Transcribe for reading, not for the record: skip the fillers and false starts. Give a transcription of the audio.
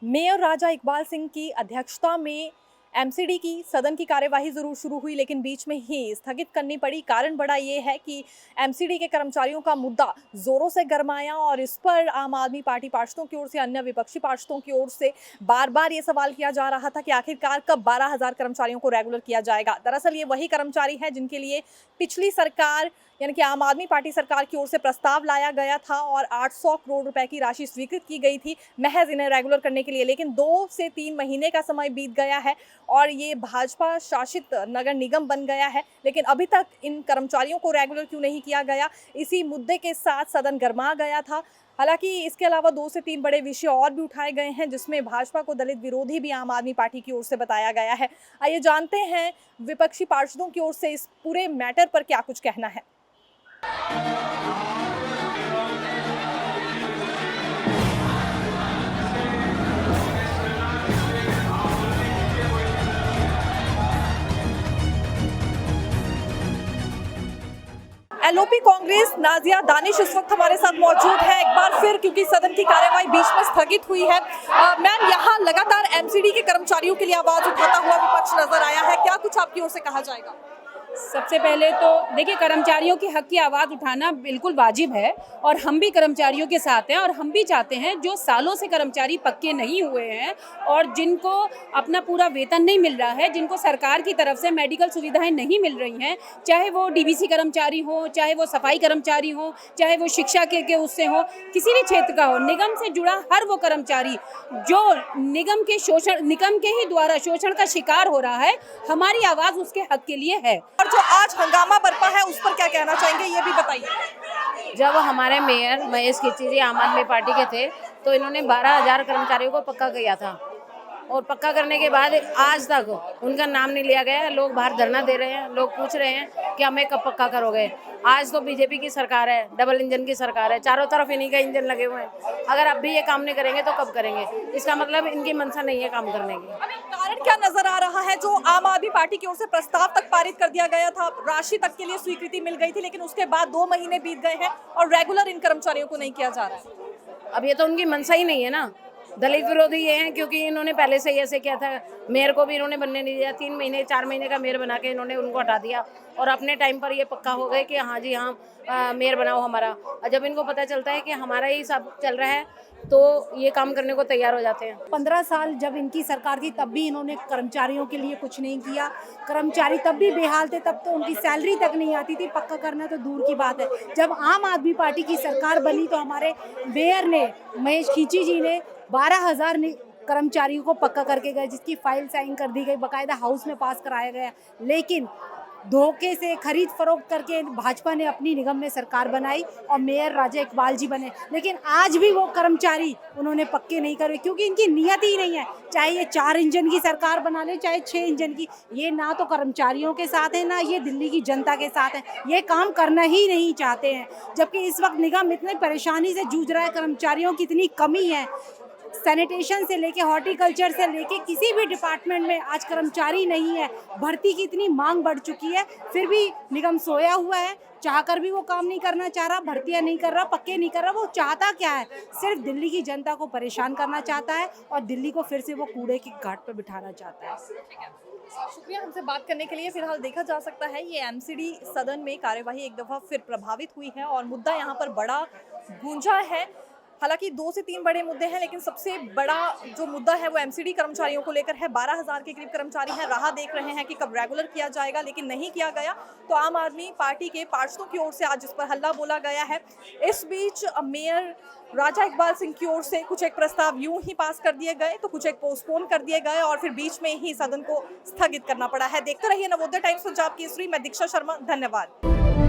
Mayor राजा इकबाल सिंह की अध्यक्षता में एमसीडी की सदन की कार्यवाही जरूर शुरू हुई, लेकिन बीच में ही स्थगित करनी पड़ी। कारण बड़ा ये है कि एमसीडी के कर्मचारियों का मुद्दा जोरों से गरमाया और इस पर आम आदमी पार्टी पार्षदों की ओर से, अन्य विपक्षी पार्षदों की ओर से बार बार ये सवाल किया जा रहा था कि आखिरकार कब 12,000 कर्मचारियों को रेगुलर किया जाएगा। दरअसल ये वही कर्मचारी हैं जिनके लिए पिछली सरकार यानी कि आम आदमी पार्टी सरकार की ओर से प्रस्ताव लाया गया था और 800 करोड़ रुपए की राशि स्वीकृत की गई थी महज इन्हें रेगुलर करने के लिए। लेकिन 2 से 3 महीने का समय बीत गया है और ये भाजपा शासित नगर निगम बन गया है, लेकिन अभी तक इन कर्मचारियों को रेगुलर क्यों नहीं किया गया, इसी मुद्दे के साथ सदन गरमा गया था। हालांकि इसके अलावा 2 से 3 बड़े विषय और भी उठाए गए हैं, जिसमें भाजपा को दलित विरोधी भी आम आदमी पार्टी की ओर से बताया गया है। आइए जानते हैं विपक्षी पार्षदों की ओर से इस पूरे मैटर पर क्या कुछ कहना है। एलओपी कांग्रेस नाजिया दानिश इस वक्त हमारे साथ मौजूद है एक बार फिर, क्योंकि सदन की कार्यवाही बीच में स्थगित हुई है। मैम, यहाँ लगातार एमसीडी के कर्मचारियों के लिए आवाज उठाता हुआ विपक्ष नजर आया है, क्या कुछ आपकी ओर से कहा जाएगा? सबसे पहले तो देखिए, कर्मचारियों के हक की आवाज़ उठाना बिल्कुल वाजिब है और हम भी कर्मचारियों के साथ हैं और हम भी चाहते हैं जो सालों से कर्मचारी पक्के नहीं हुए हैं और जिनको अपना पूरा वेतन नहीं मिल रहा है, जिनको सरकार की तरफ से मेडिकल सुविधाएं नहीं मिल रही हैं, चाहे वो डीबीसी कर्मचारी हो, चाहे वो सफाई कर्मचारी हो, चाहे वो शिक्षा के उससे हो, किसी भी क्षेत्र का हो, निगम से जुड़ा हर वो कर्मचारी जो निगम के ही द्वारा शोषण का शिकार हो रहा है, हमारी आवाज़ उसके हक के लिए है। जो आज हंगामा बरपा है उस पर क्या कहना चाहेंगे, ये भी बताइए। जब हमारे मेयर महेश खींची जी आम आदमी पार्टी के थे तो इन्होंने 12,000 कर्मचारियों को पक्का किया था और पक्का करने के बाद आज तक उनका नाम नहीं लिया गया। लोग बाहर धरना दे रहे हैं, लोग पूछ रहे हैं कि हमें कब पक्का करोगे। आज तो बीजेपी की सरकार है, डबल इंजन की सरकार है, चारों तरफ इन्हीं का इंजन लगे हुए हैं। अगर अब भी ये काम नहीं करेंगे तो कब करेंगे? इसका मतलब इनकी मंशा नहीं है काम करने की। कारण क्या नजर आ रहा है? जो आम आदमी पार्टी की ओर से प्रस्ताव तक पारित कर दिया गया था, राशि तक के लिए स्वीकृति मिल गई थी, लेकिन उसके बाद 2 महीने बीत गए हैं और रेगुलर इन कर्मचारियों को नहीं किया जा रहा है। अब ये तो उनकी मंशा ही नहीं है ना। दलित विरोधी ये हैं क्योंकि इन्होंने पहले से ही ऐसे किया था। मेयर को भी इन्होंने बनने नहीं दिया, 3 महीने 4 महीने का मेयर बना के इन्होंने उनको हटा दिया और अपने टाइम पर ये पक्का हो गए कि हाँ जी हाँ मेयर बनाओ हमारा। और जब इनको पता चलता है कि हमारा ही सब चल रहा है तो ये काम करने को तैयार हो जाते हैं। 15 साल जब इनकी सरकार थी तब भी इन्होंने कर्मचारियों के लिए कुछ नहीं किया। कर्मचारी तब भी बेहाल थे, तब तो उनकी सैलरी तक नहीं आती थी, पक्का करना तो दूर की बात है। जब आम आदमी पार्टी की सरकार बनी तो हमारे मेयर ने, महेश खींची जी ने 12,000 कर्मचारियों को पक्का करके गए, जिसकी फाइल साइन कर दी गई, बाकायदा हाउस में पास कराया गया। लेकिन धोखे से खरीद फरोख्त करके भाजपा ने अपनी निगम में सरकार बनाई और मेयर राजा इकबाल जी बने, लेकिन आज भी वो कर्मचारी उन्होंने पक्के नहीं करे क्योंकि इनकी नियत ही नहीं है। चाहे ये 4 इंजन की सरकार बना ले, चाहे 6 इंजन की, ये ना तो कर्मचारियों के साथ है, ना ये दिल्ली की जनता के साथ है। ये काम करना ही नहीं चाहते हैं, जबकि इस वक्त निगम इतनी परेशानी से जूझ रहा है, कर्मचारियों की इतनी कमी है। सैनिटेशन से लेके हॉर्टिकल्चर से लेके किसी भी डिपार्टमेंट में आज कर्मचारी नहीं है। भर्ती की इतनी मांग बढ़ चुकी है, फिर भी निगम सोया हुआ है। चाहकर भी वो काम नहीं करना चाह रहा, भर्तियां नहीं कर रहा, पक्के नहीं कर रहा। वो चाहता क्या है? सिर्फ दिल्ली की जनता को परेशान करना चाहता है और दिल्ली को फिर से वो कूड़े की घाट पर बिठाना चाहता है। शुक्रिया हमसे बात करने के लिए। फिलहाल देखा जा सकता है ये एमसीडी सदन में कार्यवाही एक दफा फिर प्रभावित हुई है और मुद्दा यहाँ पर बड़ा गूंजा है। हालांकि 2 से 3 बड़े मुद्दे हैं, लेकिन सबसे बड़ा जो मुद्दा है वो एमसीडी कर्मचारियों को लेकर है। 12,000 के करीब कर्मचारी हैं, राह देख रहे हैं कि कब रेगुलर किया जाएगा, लेकिन नहीं किया गया। तो आम आदमी पार्टी के पार्षदों की ओर से आज इस पर हल्ला बोला गया है। इस बीच मेयर राजा इकबाल सिंह की ओर से कुछ एक प्रस्ताव यूं ही पास कर दिए गए, तो कुछ एक पोस्टपोन कर दिए गए और फिर बीच में ही सदन को स्थगित करना पड़ा है। देखते रहिए नवोदय टाइम्स पंजाब केसरी। मैं दीक्षा शर्मा, धन्यवाद।